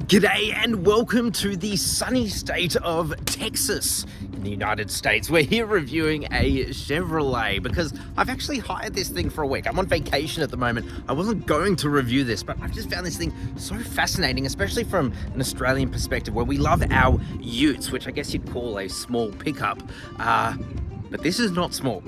G'day and welcome to the sunny state of Texas in the United States. We're here reviewing a Chevrolet because I've actually hired this thing for a week. I'm on vacation at the moment. I wasn't going to review this, but I've just found this thing so fascinating, especially from an Australian perspective where we love our utes, which I guess you'd call a small pickup. But this is not small.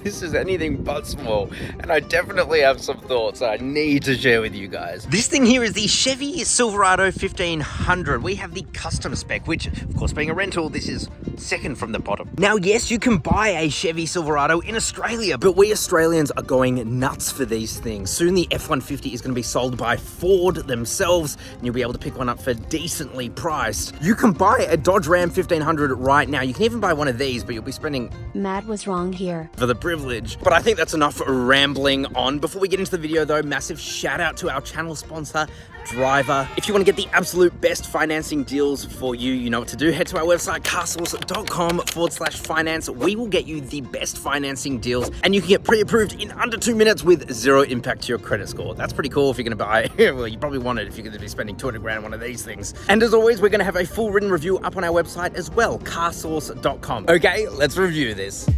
This is anything but small, and I definitely have some thoughts I need to share with you guys. This thing here is the Chevy Silverado 1500. We have the custom spec, which, of course, being a rental, this is second from the bottom. Now, yes, you can buy a Chevy Silverado in Australia, but we Australians are going nuts for these things. Soon the F-150 is going to be sold by Ford themselves, and you'll be able to pick one up for decently priced. You can buy a Dodge Ram 1500 right now. You can even buy one of these, but you'll be spending... Matt was wrong here. For the privilege. But I think that's enough rambling on. Before we get into the video though, massive shout out to our channel sponsor, Driver. If you want to get the absolute best financing deals for you, you know what to do. Head to our website, carsauce.com/finance. We will get you the best financing deals, and you can get pre-approved in under 2 minutes with zero impact to your credit score. That's pretty cool if you're going to buy, well, you probably want it if you're going to be spending 200 grand on one of these things. And as always, we're going to have a full written review up on our website as well, carsauce.com. Okay, let's review this.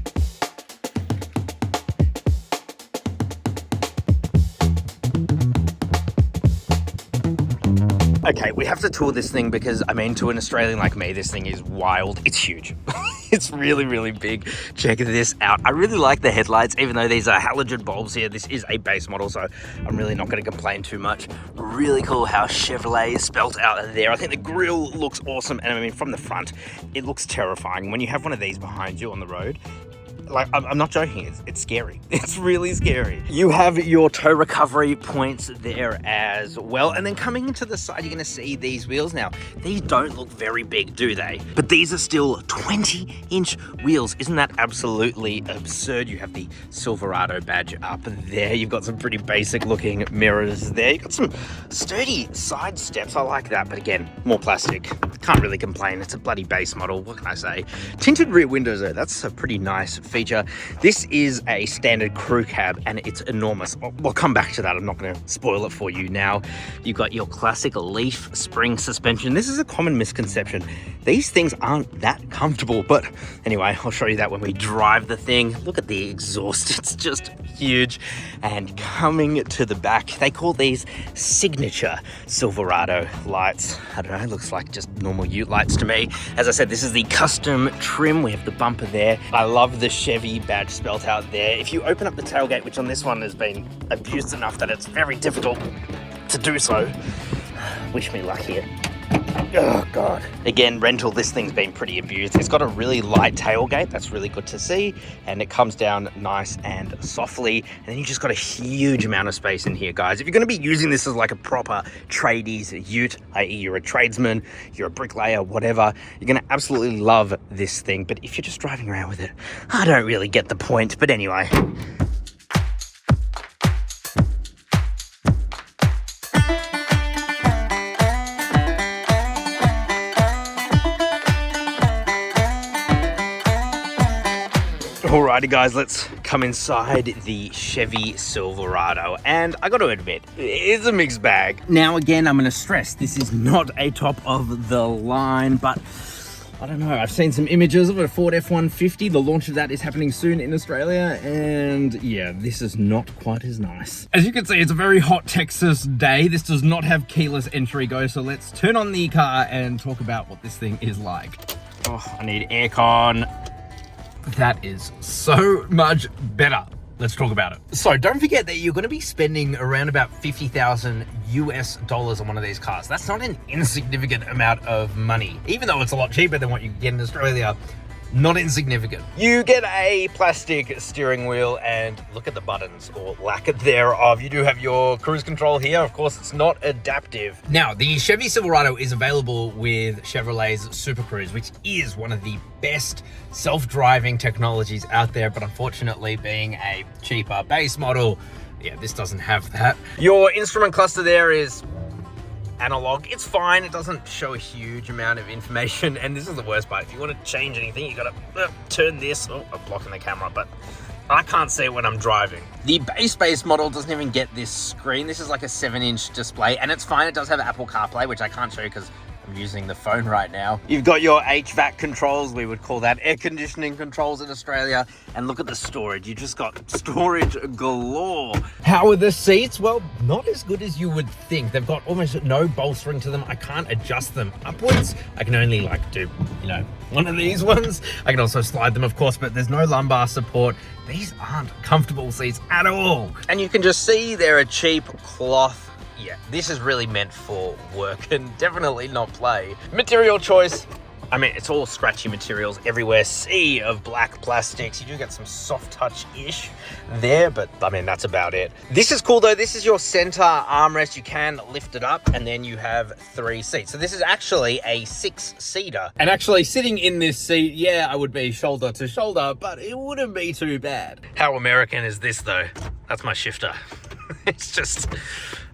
Okay, we have to tour this thing because, I mean, to an Australian like me, this thing is wild. It's huge. It's really, really big. Check this out. I really like the headlights, even though these are halogen bulbs here. This is a base model, so I'm really not going to complain too much. Really cool how Chevrolet is spelt out there. I think the grille looks awesome, and I mean, from the front, it looks terrifying. When you have one of these behind you on the road, like, I'm not joking, it's scary. It's really scary. You have your tow recovery points there as well. And then coming into the side, you're gonna see these wheels. Now, these don't look very big, do they? But these are still 20-inch wheels. Isn't that absolutely absurd? You have the Silverado badge up there. You've got some pretty basic looking mirrors there. You've got some sturdy side steps. I like that, but again, more plastic. Can't really complain. It's a bloody base model. What can I say? Tinted rear windows though, that's a pretty nice feature. This is a standard crew cab and it's enormous. We'll come back to that. I'm not going to spoil it for you now. You've got your classic leaf spring suspension. This is a common misconception. These things aren't that comfortable, but anyway, I'll show you that when we drive the thing. Look at the exhaust. It's just huge. And coming to the back, they call these signature Silverado lights. I don't know, it looks like just normal ute lights to me. As I said, this is the custom trim. We have the bumper there. I love the Chevy badge spelt out there. If you open up the tailgate, which on this one has been abused enough that it's very difficult to do so. Wish me luck here. Oh God. Again, rental, this thing's been pretty abused. It's got a really light tailgate. That's really good to see. And it comes down nice and softly. And then you just got a huge amount of space in here, guys. If you're going to be using this as like a proper tradies ute, i.e. you're a tradesman, you're a bricklayer, whatever, you're going to absolutely love this thing. But if you're just driving around with it, I don't really get the point. But anyway. Alrighty guys, let's come inside the Chevy Silverado, and I gotta admit, it's a mixed bag. Now again, I'm gonna stress, this is not a top of the line, but I don't know, I've seen some images of a Ford F-150. The launch of that is happening soon in Australia, and yeah, this is not quite as nice. As you can see, it's a very hot Texas day. This does not have keyless entry go, so let's turn on the car and talk about what this thing is like. Oh, I need aircon. That is so much better. Let's talk about it. So don't forget that you're going to be spending around about $50,000 US on one of these cars. That's not an insignificant amount of money, even though it's a lot cheaper than what you can get in Australia. Not insignificant. You get a plastic steering wheel and look at the buttons, or lack thereof. You do have your cruise control here. Of course, it's not adaptive. Now, the Chevy Silverado is available with Chevrolet's Super Cruise, which is one of the best self-driving technologies out there, but unfortunately, being a cheaper base model, yeah, this doesn't have that. Your instrument cluster there is analog. It's fine. It doesn't show a huge amount of information. And this is the worst part. If you want to change anything, you got to turn this. Oh, I'm blocking the camera, but I can't see it when I'm driving. The base model doesn't even get this screen. This is like a 7-inch display, and it's fine. It does have Apple CarPlay, which I can't show you because I'm using the phone right now. You've got your HVAC controls. We would call that air conditioning controls in Australia. And look at the storage. You just got storage galore. How are the seats? Well, not as good as you would think. They've got almost no bolstering to them. I can't adjust them upwards. I can only like do, you know, one of these ones. I can also slide them, of course, but there's no lumbar support. These aren't comfortable seats at all. And you can just see they're a cheap cloth. Yeah, this is really meant for work and definitely not play. Material choice. I mean, it's all scratchy materials everywhere. Sea of black plastics. You do get some soft touch-ish there, but I mean, that's about it. This is cool though. This is your center armrest. You can lift it up and then you have 3 seats. So this is actually a 6-seater. And actually sitting in this seat, yeah, I would be shoulder to shoulder, but it wouldn't be too bad. How American is this though? That's my shifter. It's just,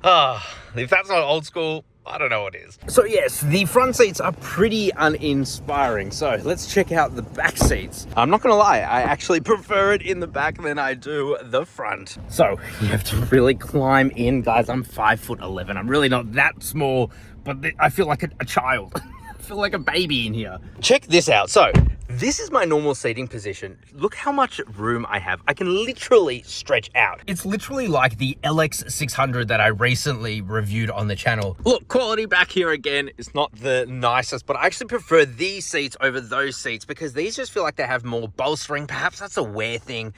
if that's not old school, I don't know what is. So yes, the front seats are pretty uninspiring. So let's check out the back seats. I'm not gonna lie, I actually prefer it in the back than I do the front. So you have to really climb in, guys. I'm 5'11". I'm really not that small, but I feel like a child. I feel like a baby in here. Check this out. So this is my normal seating position. Look how much room I have. I can literally stretch out. It's literally like the LX600 that I recently reviewed on the channel. Look, quality back here again is not the nicest, but I actually prefer these seats over those seats because these just feel like they have more bolstering. Perhaps that's a wear thing.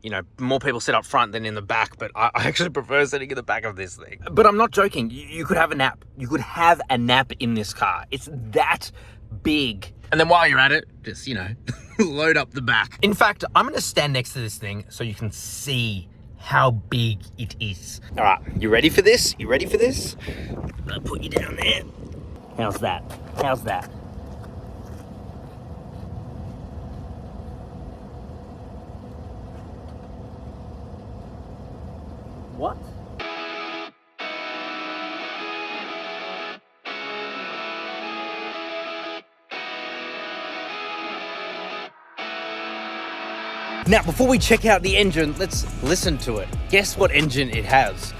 You know, more people sit up front than in the back, but I actually prefer sitting in the back of this thing. But I'm not joking. You could have a nap. You could have a nap in this car. It's that big. And then while you're at it, just, you know, load up the back. In fact, I'm gonna stand next to this thing so you can see how big it is. All right, you ready for this? You ready for this? I'll put you down there. How's that? How's that? What? Now, before we check out the engine, let's listen to it. Guess what engine it has?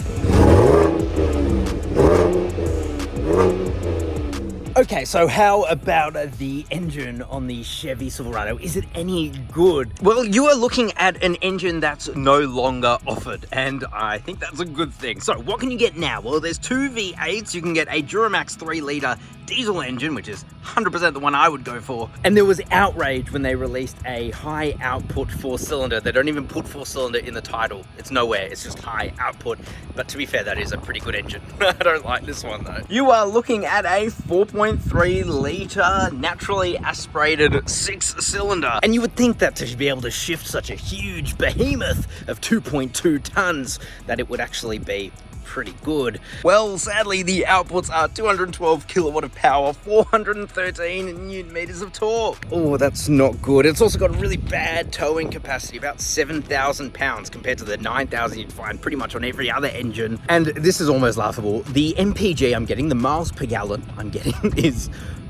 Okay, so how about the engine on the Chevy Silverado? Is it any good? Well, you are looking at an engine that's no longer offered, and I think that's a good thing. So what can you get now? Well, there's 2 V8s. You can get a Duramax 3-litre diesel engine, which is 100% the one I would go for. And there was outrage when they released a high output 4-cylinder. They don't even put 4-cylinder in the title. It's nowhere, it's just high output. But to be fair, that is a pretty good engine. I don't like this one though. You are looking at a 4.3-litre naturally aspirated 6-cylinder. And you would think that to be able to shift such a huge behemoth of 2.2 tons, that it would actually be pretty good. Well, sadly, the outputs are 212 kilowatt of power, 413 newton meters of torque. Oh, that's not good. It's also got a really bad towing capacity, about 7,000 pounds compared to the 9,000 you'd find pretty much on every other engine. And this is almost laughable. The MPG I'm getting, the miles per gallon I'm getting is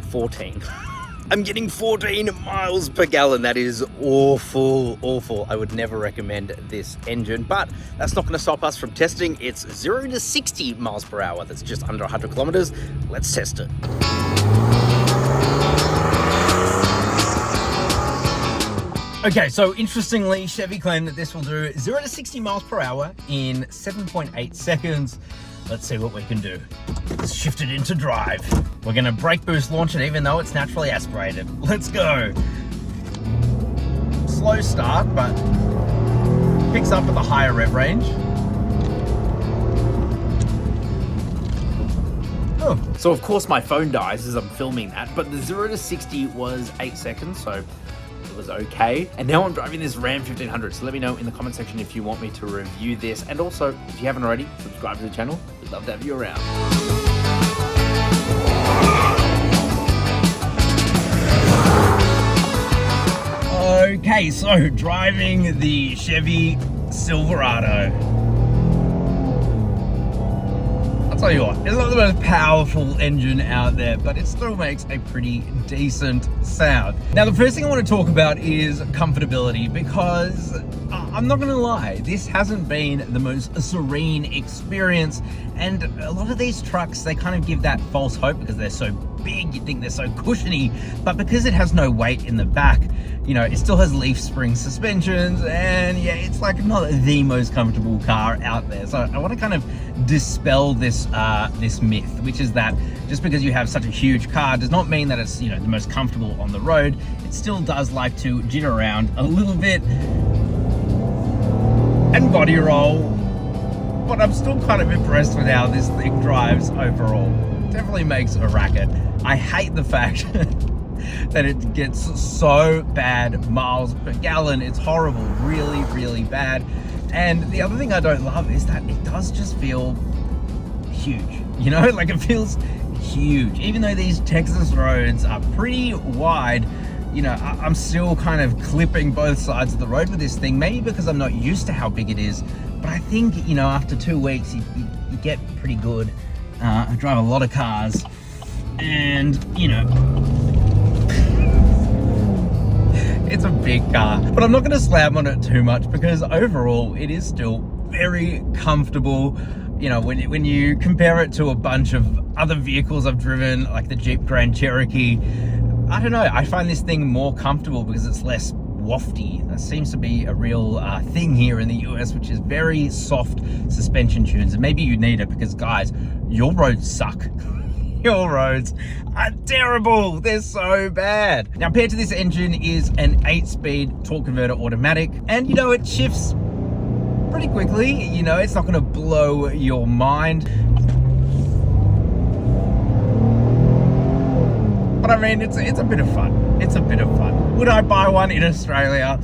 14. I'm getting 14 miles per gallon. That is awful, awful. I would never recommend this engine, but that's not going to stop us from testing. It's 0 to 60 miles per hour. That's just under 100 kilometers. Let's test it. Okay, so interestingly, Chevy claimed that this will do 0 to 60 miles per hour in 7.8 seconds. Let's see what we can do. Let's shift it into drive. We're gonna brake boost launch it even though it's naturally aspirated. Let's go. Slow start, but picks up at the higher rev range. Oh. So of course my phone dies as I'm filming that, but the 0 to 60 was 8 seconds, so was okay. And now I'm driving this Ram 1500, so let me know in the comment section if you want me to review this, and also if you haven't already, subscribe to the channel. We'd love to have you around. Okay, so driving the Chevy Silverado. I'll tell you what, it's not the most powerful engine out there, but it still makes a pretty decent sound. Now, the first thing I want to talk about is comfortability, because I'm not gonna lie, this hasn't been the most serene experience, and a lot of these trucks, they kind of give that false hope because they're so big, you think they're so cushiony, but because it has no weight in the back, you know, it still has leaf spring suspensions, and yeah, it's like not the most comfortable car out there. So I want to kind of dispel this this myth, which is that just because you have such a huge car does not mean that it's, you know, the most comfortable on the road. It still does like to jitter around a little bit and body roll, but I'm still kind of impressed with how this thing drives overall. Definitely makes a racket. I hate the fact that it gets so bad miles per gallon. It's horrible, really, really bad. And the other thing I don't love is that it does just feel huge, you know, like it feels huge. Even though these Texas roads are pretty wide, you know, I'm still kind of clipping both sides of the road with this thing, maybe because I'm not used to how big it is. But I think, you know, after 2 weeks, you get pretty good. I drive a lot of cars, and, you know, it's a big car, but I'm not going to slam on it too much because overall it is still very comfortable. You know, when you compare it to a bunch of other vehicles I've driven, like the Jeep Grand Cherokee, I don't know, I find this thing more comfortable because it's less wafty. That seems to be a real thing here in the US, which is very soft suspension tunes. And maybe you need it because, guys, your roads suck. Your roads are terrible. They're so bad. Now, paired to this engine is an 8-speed torque converter automatic, and, you know, it shifts pretty quickly. You know, it's not going to blow your mind. But I mean, it's a bit of fun. It's a bit of fun. Would I buy one in Australia?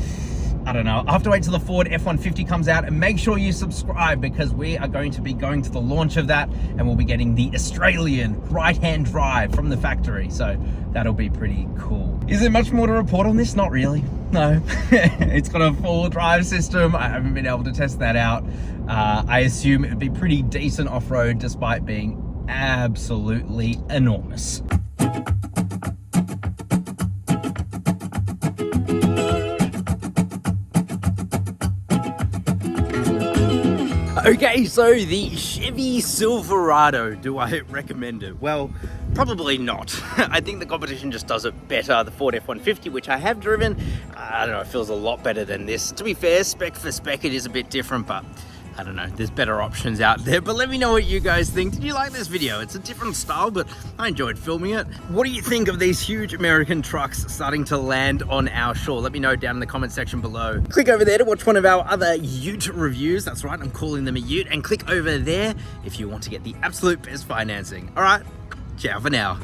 I don't know. I'll have to wait till the Ford F-150 comes out, and make sure you subscribe because we are going to be going to the launch of that, and we'll be getting the Australian right-hand drive from the factory. So that'll be pretty cool. Is there much more to report on this? Not really. No. It's got a 4-wheel drive system. I haven't been able to test that out. I assume it would be pretty decent off-road despite being absolutely enormous. Okay, so the Chevy Silverado, do I recommend it? Well, probably not. I think the competition just does it better. The Ford F-150, which I have driven, I don't know, it feels a lot better than this. To be fair, spec for spec, it is a bit different, but I don't know, there's better options out there. But let me know what you guys think. Did you like this video? It's a different style, but I enjoyed filming it. What do you think of these huge American trucks starting to land on our shore? Let me know down in the comment section below. Click over there to watch one of our other ute reviews. That's right, I'm calling them a ute. And click over there if you want to get the absolute best financing. All right, ciao for now.